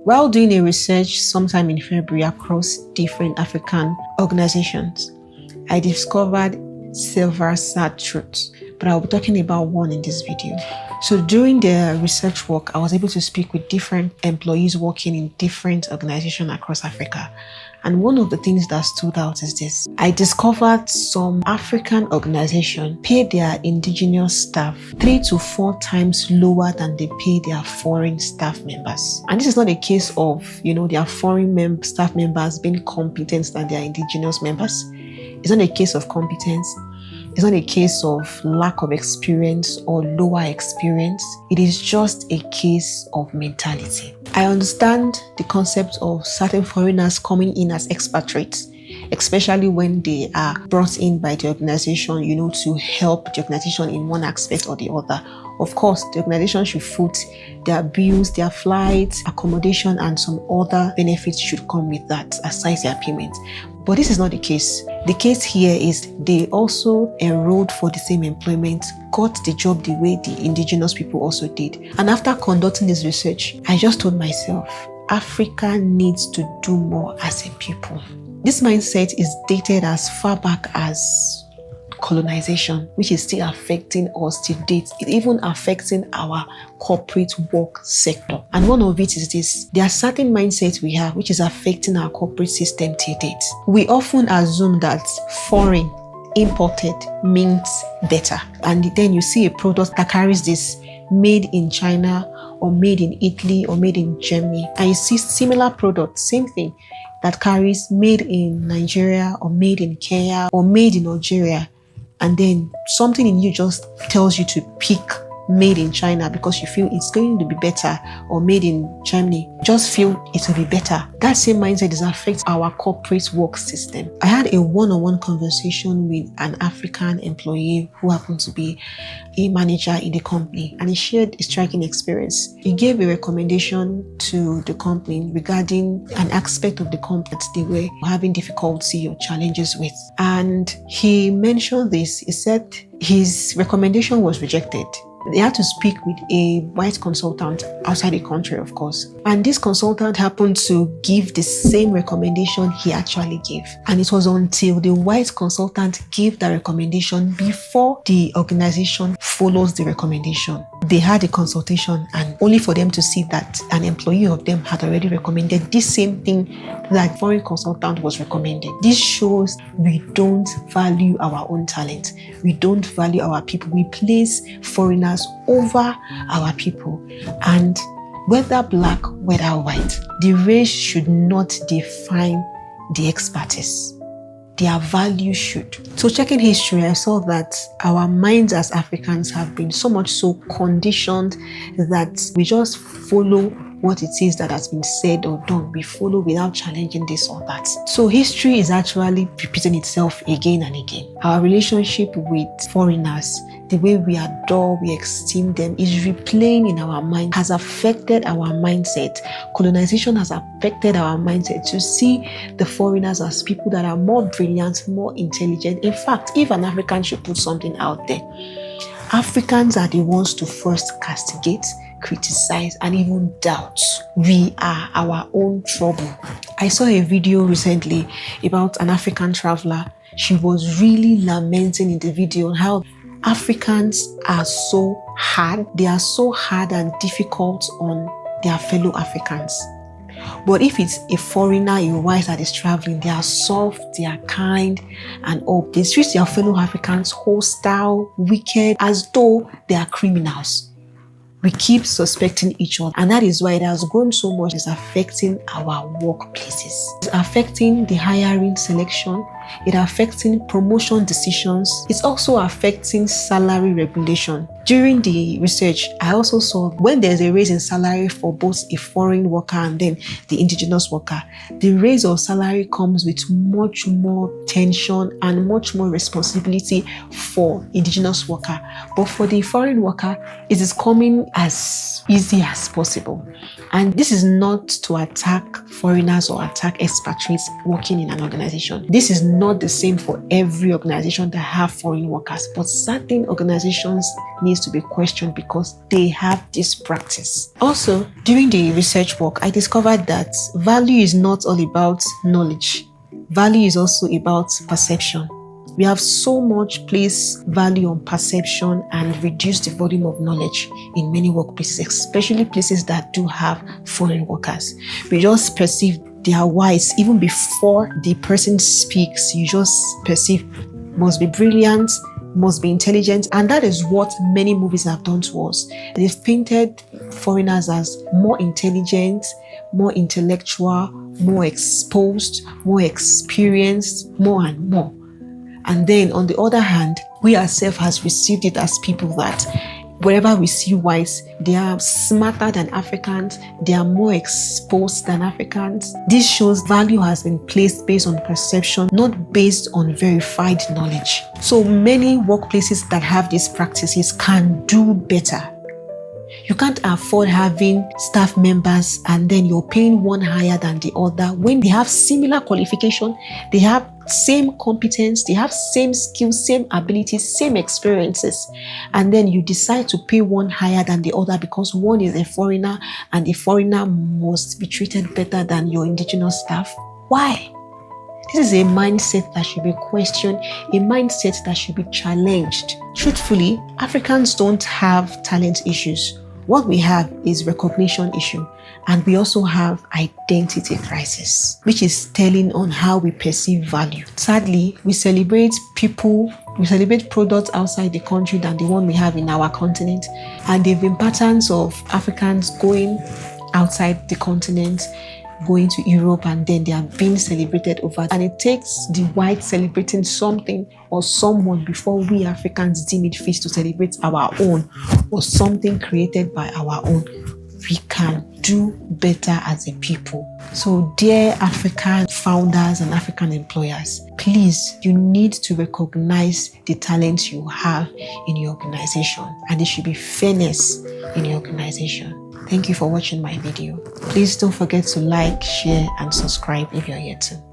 While doing a research sometime in February across different African organizations, I discovered several sad truths, but I'll be talking about one in this video. So during the research work, I was able to speak with different employees working in different organizations across Africa. And one of the things that stood out is this. I discovered some African organizations pay their indigenous staff 3 to 4 times lower than they pay their foreign staff members. And this is not a case of, their foreign staff members being competent than their indigenous members. It's not a case of competence. It's not a case of lack of experience or lower experience. It is just a case of mentality. I understand the concept of certain foreigners coming in as expatriates, especially when they are brought in by the organization, to help the organization in one aspect or the other. Of course, the organization should foot their bills, their flights, accommodation, and some other benefits should come with that aside their payment. But this is not the case. The case here is they also enrolled for the same employment, got the job the way the indigenous people also did. And after conducting this research, I just told myself, Africa needs to do more as a people. This mindset is dated as far back as colonization, which is still affecting us to date. It's even affecting our corporate work sector. And one of it is this. There are certain mindsets we have which is affecting our corporate system to date. We often assume that foreign, imported means better. And then you see a product that carries this made in China or made in Italy or made in Germany. And you see similar products, same thing, that carries made in Nigeria or made in Kenya or made in Algeria. And then something in you just tells you to pick made in China because you feel it's going to be better, or made in Germany, just feel it will be better. That same mindset is affecting our corporate work system. I had a one-on-one conversation with an African employee who happened to be a manager in the company, and he shared a striking experience. He gave a recommendation to the company regarding an aspect of the company that they were having difficulty or challenges with. And he mentioned this. He said his recommendation was rejected. They had to speak with a white consultant outside the country, of course. And this consultant happened to give the same recommendation he actually gave. And it was until the white consultant gave the recommendation before the organization follows the recommendation. They had a consultation, and only for them to see that an employee of them had already recommended this same thing that foreign consultant was recommending. This shows we don't value our own talent. We don't value our people. We place foreigners over our people. And whether black, whether white, the race should not define the expertise. Their value should. So checking history, I saw that our minds as Africans have been so much so conditioned that we just follow what it is that has been said or done. We follow without challenging this or that. So history is actually repeating itself again and again. Our relationship with foreigners, the way we adore, we esteem them, is replaying in our mind, has affected our mindset. Colonization has affected our mindset to see the foreigners as people that are more brilliant, more intelligent. In fact, if an African should put something out there, Africans are the ones to first castigate, criticize, and even doubt. We are our own trouble. I saw a video recently about an African traveler. She was really lamenting in the video how Africans are so hard. They are so hard and difficult on their fellow Africans. But if it's a foreigner, a white that is traveling, they are soft, they are kind, and all. They treat their fellow Africans hostile, wicked, as though they are criminals. We keep suspecting each other, and that is why it has grown so much. It's affecting our workplaces. It's affecting the hiring selection. It's affecting promotion decisions. It's also affecting salary regulation. During the research, I also saw when there's a raise in salary for both a foreign worker and then the indigenous worker, the raise of salary comes with much more tension and much more responsibility for indigenous worker. But for the foreign worker, it is coming as easy as possible. And this is not to attack foreigners or attack expatriates working in an organization. This is not the same for every organization that have foreign workers, but certain organizations needs to be questioned because they have this practice. Also, during the research work, I discovered that value is not all about knowledge. Value is also about perception. We have so much place value on perception and reduce the volume of knowledge in many workplaces, especially places that do have foreign workers. We just perceive they are wise even before the person speaks. You just perceive must be brilliant, must be intelligent, and that is what many movies have done to us. They've painted foreigners as more intelligent, more intellectual, more exposed, more experienced, more and more. And then on the other hand, we ourselves has received it as people that wherever we see whites, they are smarter than Africans, they are more exposed than Africans. This shows value has been placed based on perception, not based on verified knowledge. So many workplaces that have these practices can do better. You can't afford having staff members and then you're paying one higher than the other when they have similar qualification, they have same competence, they have same skills, same abilities, same experiences. And then you decide to pay one higher than the other because one is a foreigner and the foreigner must be treated better than your indigenous staff. Why? This is a mindset that should be questioned, a mindset that should be challenged. Truthfully, Africans don't have talent issues. What we have is recognition issue, and we also have identity crisis, which is telling on how we perceive value. Sadly, we celebrate products outside the country than the one we have in our continent, and there have been patterns of Africans going outside the continent, going to Europe, and then they are being celebrated over. And it takes the white celebrating something or someone before we Africans deem it fit to celebrate our own or something created by our own. We can do better as a people. So dear African founders and African employers, please, you need to recognize the talent you have in your organization, and there should be fairness in your organization. Thank you for watching my video. Please don't forget to like, share, and subscribe if you're yet to.